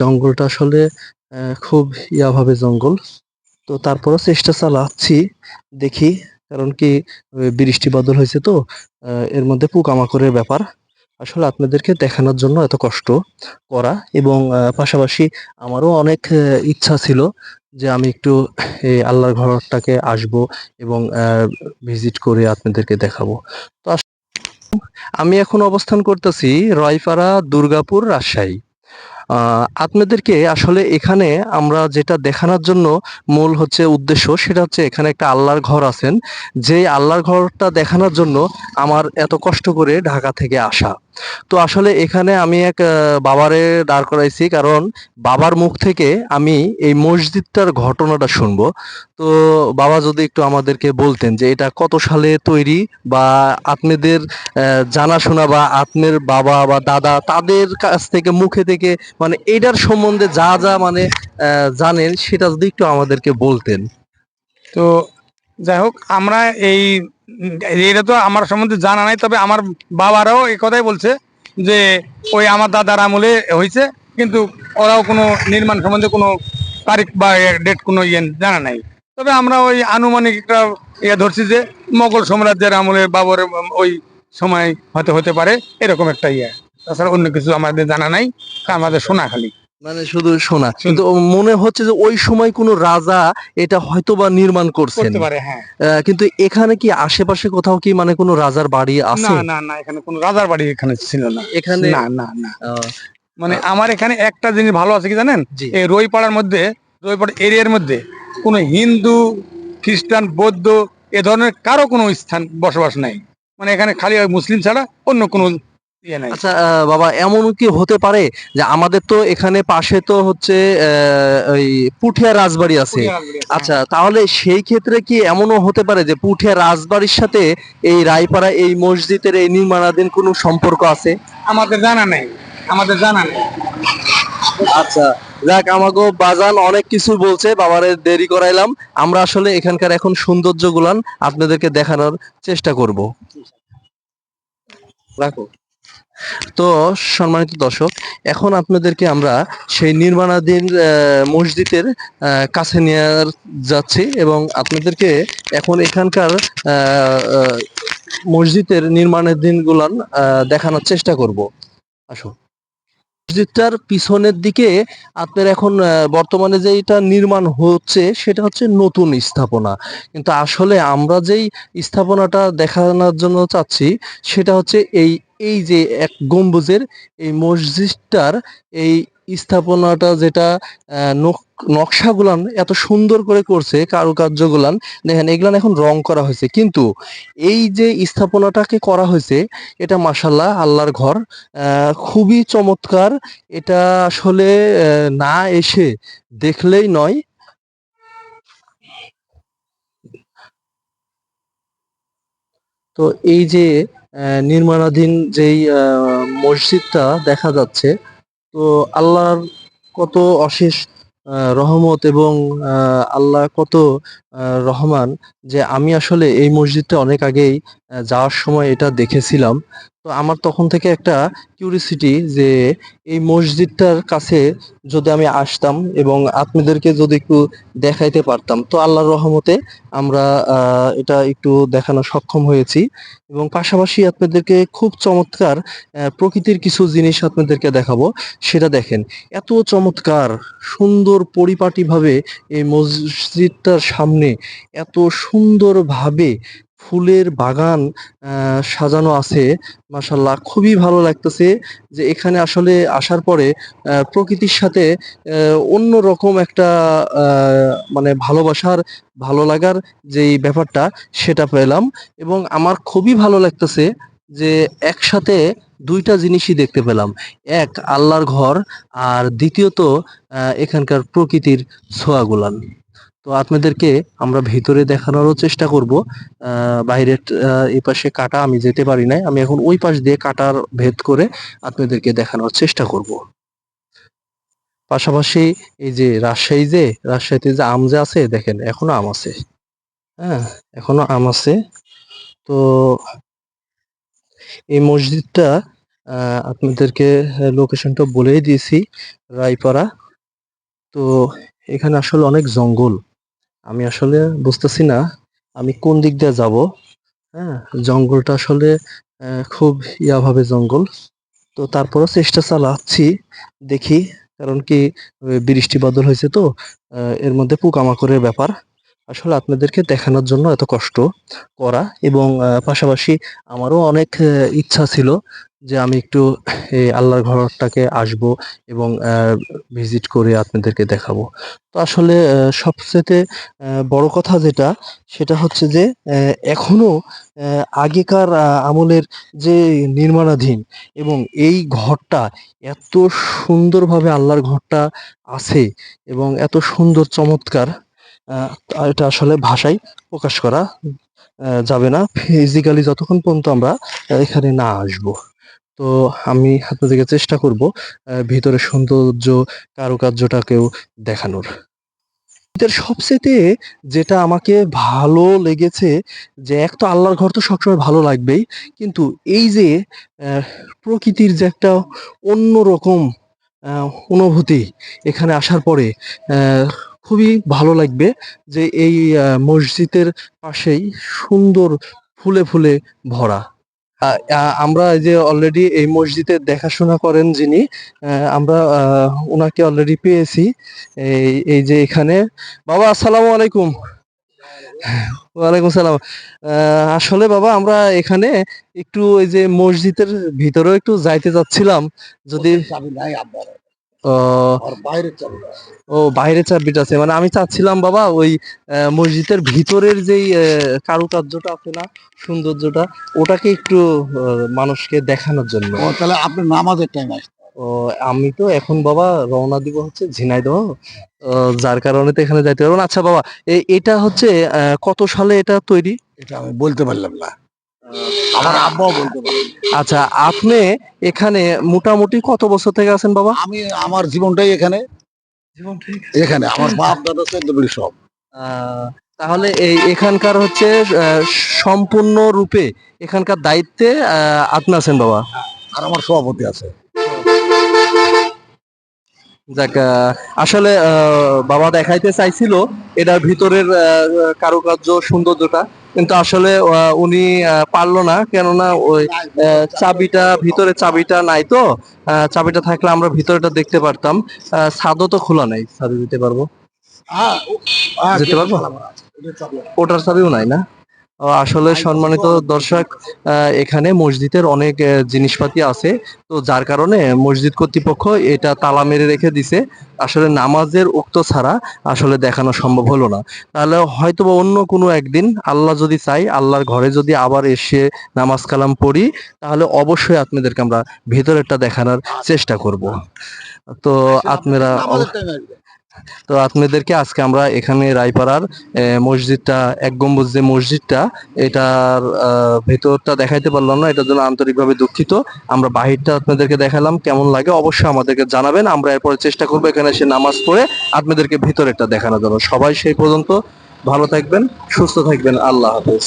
জঙ্গলটা আসলে খুব ইয়াভাবে জঙ্গল। তো তারপরও চেষ্টা চালাচ্ছি, দেখি। কারণ কি বৃষ্টি বাদল হয়েছে তো এর মধ্যে পোকামাকড়ের ব্যাপার। আসলে আপনাদেরকে দেখানোর জন্য এত কষ্ট করা, এবং পাশাপাশি আমারও অনেক ইচ্ছা ছিল যে আমি একটু এই আল্লাহর ঘরটাকে আসব এবং ভিজিট করে আপনাদেরকে দেখাবো। তো আমি এখন অবস্থান করতেছি রয়পাড়া, দুর্গাপুর, রাজশাহী। আপনাদেরকে আসলে এখানে আমরা যেটা দেখানোর জন্য মূল হচ্ছে উদ্দেশ্য, সেটা হচ্ছে এখানে একটা আল্লাহর ঘর আছেন। যে আল্লাহর ঘরটা দেখানোর জন্য আমার এত কষ্ট করে ঢাকা থেকে আসা। তো আসলে এখানে আমি এক বাবারে দাঁড় করাইছি, কারণ বাবার মুখ থেকে আমি এই মসজিদটার ঘটনাটা শুনবো। তো বাবা যদি একটু আমাদেরকে বলতেন যে এটা কত সালে তৈরি, বা আপনাদের জানাশোনা বা আপনার বাবা বা দাদা তাদের কাছ থেকে মুখে থেকে মানে এটার সম্বন্ধে যা যা মানে জানেন সেটা যদি একটু আমাদেরকে বলতেন। তো যাই হোক, আমরা এই এটা তো আমার সম্বন্ধে জানা নাই, তবে আমার বাবারাও এই কথাই বলছে যে ওই আমার দাদার আমলে হয়েছে, কিন্তু ওরাও কোনো নির্মাণ সম্বন্ধে কোনো তারিখ বা ডেট কোনো জানা নাই। তবে আমরা ওই আনুমানিক একটা ধরছি যে মোগল সাম্রাজ্যের আমলে বাবরের ওই সময় হয়তো হতে পারে, এরকম একটা তাছাড়া অন্য কিছু আমাদের জানা নাই, আমাদের শোনা খালি। মানে শুধু শোনা, কিন্তু মনে হচ্ছে যে ওই সময় কোনো রাজা এটা হয়তোবা নির্মাণ করছেন। করতে পারে, হ্যাঁ। কিন্তু এখানে কি আশেপাশে কোথাও কি মানে কোনো রাজার বাড়ি না আছে? না না, এখানে কোনো রাজার বাড়ি এখানে ছিল না। এখানে না না না, আহ, মানে আহ, আমার এখানে একটা জিনিস ভালো আছে কি জানেন, জি। এই রইপাড়ার মধ্যে, রইপাড়া এরিয়ার মধ্যে কোনো হিন্দু, খ্রিস্টান, বৌদ্ধ এ ধরনের কারো কোনো স্থান বসবাস নাই। মানে এখানে খালি ওই মুসলিম ছাড়া অন্য কোনো নাই। আচ্ছা বাবা, এমন কি হতে পারে যে আমাদের তো এখানে পাশে তো হচ্ছে ওই পুঠিয়া রাজবাড়ি আছে? আচ্ছা, তাহলে সেই ক্ষেত্রে কি এমনও হতে পারে যে পুঠিয়া রাজবাড়ির সাথে এই রায়পাড়া এই মসজিদের এই নির্মাণাধীন কোনো সম্পর্ক আছে? আমাদের জানা নেই, আমাদের জানা নেই। আচ্ছা, যাক, আমাগো বাজান অনেক কিছু বলছে, বাবারে দেরি করাইলাম। আমরা আসলে এখানকার এখন সৌন্দর্য গুলান আপনাদেরকে দেখানোর চেষ্টা করব। রাখো। তো সম্মানিত দর্শক, এখন আপনাদেরকে আমরা সেই নির্মাণাধীন মসজিদের কাছে নিয়ে যাচ্ছি, এবং আপনাদেরকে এখন এখানকার মসজিদের নির্মাণাধীন গুলান দেখানোর চেষ্টা করব। আসো। মসজিদটার পিছনের দিকে আপনার এখন বর্তমানে যে এটা নির্মাণ হচ্ছে সেটা হচ্ছে নতুন স্থাপনা, কিন্তু আসলে আমরা যেই স্থাপনাটা দেখানোর জন্য চাচ্ছি সেটা হচ্ছে এই এই যে এক গম্বুজের এই মসজিদটার এই স্থাপনাটা, যেটা নকশাগুলান এত সুন্দর করে করছে, কারুকার্যগুলান দেখেন, এগুলান এখন রং করা হয়েছে, কিন্তু এই যে স্থাপনাটাকে করা হয়েছে এটা মাশাল্লাহ আল্লাহর ঘর, খুবই চমৎকার। এটা আসলে না এসে দেখলেই নয়। তো এই যে নির্মাণাধীন যেই মসজিদটা দেখা যাচ্ছে, তো আল্লাহর কত অশেষ রহমত, এবং আল্লাহ কত রহমান, যে আমি আসলে এই মসজিদটা অনেক আগেই যাওয়ার সময় এটা দেখেছিলাম। তো আমার তখন থেকে একটা কিউরিসিটি যে এই মসজিদটার কাছে যদি আমি আসতাম এবং আপনাদেরকে যদি একটু দেখাইতে পারতাম, তো আল্লাহর রহমতে আমরা এটা একটু দেখানো সক্ষম হয়েছি। এবং পাশাপাশি আপনাদেরকে খুব চমৎকার প্রকৃতির কিছু জিনিস আপনাদেরকে দেখাবো। সেটা দেখেন, এত চমৎকার সুন্দর পরিপাটিভাবে এই মসজিদটার সামনে এত সুন্দরভাবে ফুলের বাগান সাজানো আছে। মাশাল্লাহ, খুবই ভালো লাগতেছে যে এখানে আসলে আসার পরে প্রকৃতির সাথে অন্যরকম একটা মানে ভালোবাসার, ভালো লাগার যেই ব্যাপারটা সেটা পেলাম। এবং আমার খুবই ভালো লাগতেছে যে একসাথে দুইটা জিনিসই দেখতে পেলাম। এক, আল্লাহর ঘর, আর দ্বিতীয়ত এখানকার প্রকৃতির ছোঁয়াগুলান। তো আপনাদেরকে আমরা ভিতরে দেখানোরও চেষ্টা করব। বাইরের এই পাশে কাটা, আমি যেতে পারি নাই, আমি এখন ওই পাশ দিয়ে কাটার ভেদ করে আপনাদেরকে দেখানোর চেষ্টা করব। পাশাপাশি এই যে রাজশাহীতে যে আম যে আছে দেখেন, এখনো আম আছে। হ্যাঁ, এখনো আম আছে। তো এই মসজিদটা আপনাদেরকে লোকেশনটা বলেই দিয়েছি, রায়পাড়া। তো এখানে আসলে অনেক জঙ্গল, আমি আসলে বুঝতেছি না আমি কোন দিক দিয়ে যাব। হ্যাঁ, জঙ্গলটা আসলে খুব ভাবে জঙ্গল। তো তারপরও চেষ্টা চালাচ্ছি, দেখি। কারণ কি, বৃষ্টি বাদল হয়েছে তো, এর মধ্যে পোকামাকড়ের ব্যাপার। আসলে আপনাদেরকে দেখানোর জন্য এত কষ্ট করা, এবং পাশাপাশি আমারও অনেক ইচ্ছা ছিল যে আমি একটু এই আল্লাহর ঘরটাকে আসব এবং ভিজিট করে আপনাদেরকে দেখাবো। তো আসলে সবচেয়ে বড় কথা যেটা, সেটা হচ্ছে যে এখনো আগেকার আমলের যে নির্মাণাধীন, এবং এই ঘরটা এত সুন্দরভাবে আল্লাহর ঘরটা আছে, এবং এত সুন্দর চমৎকার, এটা আসলে ভাষায় প্রকাশ করা যাবে না, ফিজিক্যালি যতক্ষণ পর্যন্ত আমরা এখানে না আসব। তো আমি আপনাদেরকে চেষ্টা করব ভিতরের সৌন্দর্য, কারুকার্যটাকেও দেখানোর। এদের সবচেয়ে যেটা আমাকে ভালো লেগেছে, যে এক তো আল্লাহর ঘর তো সবসময় ভালো লাগবেই, কিন্তু এই যে আহ, প্রকৃতির যে একটা অন্যরকম অনুভূতি এখানে আসার পরে আহ, খুবই ভালো লাগবে। যে এই মসজিদের পাশেই সুন্দর ফুলে ফুলে ভরা। আমরা এই যে অলরেডি এই মসজিদের দেখাশোনা করেন যিনি, আমরা ওনাকে অলরেডি পেয়েছি। এই যে এখানে, বাবা আসসালামু আলাইকুম। ওয়ালাইকুম সালাম। আসলে বাবা আমরা এখানে একটু এই যে মসজিদের ভিতরেও একটু যাইতে চাচ্ছিলাম, যদি ও বাইরে চাবিটা আছে, মানে আমি চাচ্ছিলাম বাবা ওই মসজিদের ভিতরের যেই কারুকার্যটা আছে না, সৌন্দর্যটা, ওটাকে একটু মানুষকে দেখানোর জন্য। তাহলে আপনি নামাজের টাইম আসবে। ও, আমি তো এখন বাবা রওনা দিব হচ্ছে ঝিনাইদহ, যার কারণে তো এখানে যাইতে পারবো না। আচ্ছা বাবা, এটা হচ্ছে কত সালে এটা তৈরি? এটা আমি বলতে পারলাম না, আমার আব্বাও বলতে পারলাম না। আচ্ছা, আপনি এখানে মোটামুটি কত বছর থেকে আছেন বাবা? আমি আমার জীবনটাই এখানে, এখানে আমার বাপ দাদা চোদ্দ পিঢ়ি সব। আহ, তাহলে এই এখানকার হচ্ছে সম্পূর্ণ রূপে এখানকার দায়িত্বে আপনি আছেন বাবা। আর আমার সভাপতি আছে। যাক, আসলে বাবা দেখাইতে চাইছিল এটার ভিতরের কারুকার্য, সৌন্দর্যটা, কিন্তু আসলে উনি পারলো না, কেননা ওই চাবিটা, ভিতরে চাবিটা নাই তো। চাবিটা থাকলে আমরা ভিতরেটা দেখতে পারতাম। ছাদও তো খোলা নাই, ছাদে দিতে পারবো, যেতে পারবো? ওটার চাবিও নাই না? আসলে সম্মানিত দর্শক, এখানে মসজিদের অনেক জিনিসপাতি আছে, তো যার কারণে মসজিদ কর্তৃপক্ষ এটা তালা মেরে রেখে দিছে। আসলে নামাজের উক্ত ছাড়া আসলে দেখানো সম্ভব হলো না। তাহলে হয়তো বা অন্য কোনো একদিন আল্লাহ যদি চাই, আল্লাহর ঘরে যদি আবার এসে নামাজ কালাম পড়ি, তাহলে অবশ্যই আপনাদেরকে আমরা ভেতরেরটা দেখানোর চেষ্টা করব। তো আপনারা তো আপনাদেরকে আজকে আমরা এখানে রায়পাড়ার মসজিদটা, এক গম্বুজ যে মসজিদটা, এটার ভেতরটা দেখাইতে পারলাম না, এটার জন্য আন্তরিকভাবে দুঃখিত। আমরা বাহিরটা আপনাদেরকে দেখালাম, কেমন লাগে অবশ্যই আমাদেরকে জানাবেন। আমরা এরপরে চেষ্টা করবো এখানে এসে নামাজ পড়ে আপনাদেরকে ভিতরেরটা দেখানোর জন্য। সবাই সেই পর্যন্ত ভালো থাকবেন, সুস্থ থাকবেন, আল্লাহ হাফেজ।